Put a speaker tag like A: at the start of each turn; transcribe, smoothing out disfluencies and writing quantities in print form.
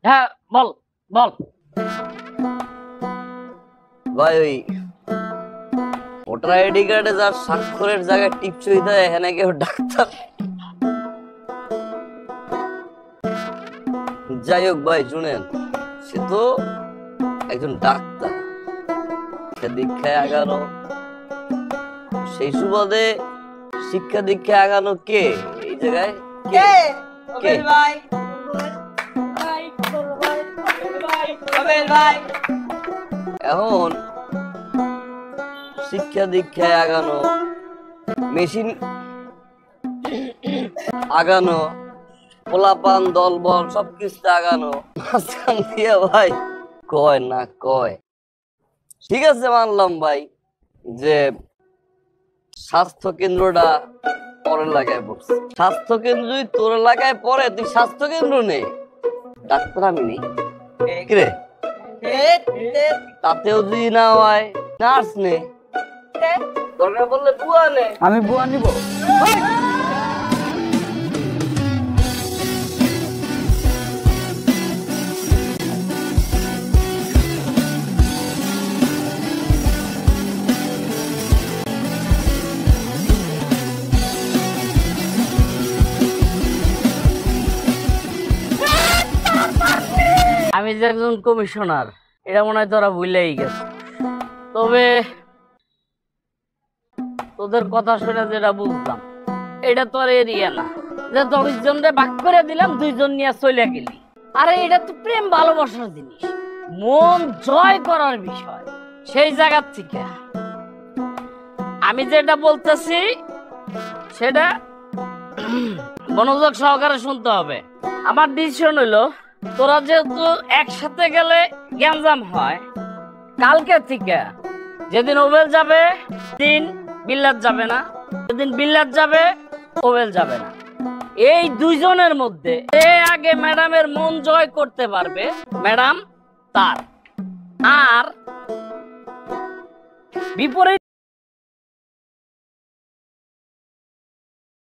A: হ্যাঁ বল বল।
B: ভাই ওই ভোটার আইডি কার্ডে যার স্বাক্ষরের জায়গায় টিপসই দেয় এখানে কেউ ডাক্তার? যাই হোক ভাই শুনেন, সে তো একজন ডাক্তার, দীক্ষায় আগানো, সেই সুবাদে শিক্ষা দীক্ষায় আগানো কে এই জায়গায়? কে কে
C: ভাই ভাই
B: এখন শিক্ষা দীক্ষায় আগানো, মেশিন আগানো, পোলাপান দল বল সবকিছু আগানো, মাঝখান দিয়ে ভাই কয় না কয়। ঠিক আছে মানলাম ভাই যে স্বাস্থ্য কেন্দ্রটা তোর এলাকায় পড়ছে, স্বাস্থ্য কেন্দ্র যদি তোর এলাকায় পড়ে তুই স্বাস্থ্য কেন্দ্র নেই, ডাক্তার আমি নেই কিরে, তাতেও যদি না হয় নার্স নে, দরকার বললে বুয়া নে।
A: আমি বুয়া নিব? আমি যে একজন কমিশনার এটা মনে হয় তোরা ভুলেই গেছে। তবে তোদের কথা শুনে যেটা বুঝলাম, এটা তোর এরিয়া না যে 10 জনরে ভাগ করে দিলাম 2 জন নিয়ে চলে গেলি। আরে এটা তো প্রেম ভালোবাসার জিনিস, মন জয় করার বিষয়। সেই জায়গা থেকে আমি যেটা বলতেছি সেটা মনোযোগ সহকারে শুনতে হবে। আমার ডিসিশন হইলো তোরা যেহেতু একসাথে গেলে গ্যাঞ্জাম হয়, কালকে থেকে যেদিন ওবেল যাবে দিন বিল্লাত যাবে না, যেদিন বিল্লাত যাবে ওবেল যাবে না। এই 2 জনের মধ্যে যে আগে ম্যাডামের মন জয় করতে পারবে ম্যাডাম তার। আর বিপরীত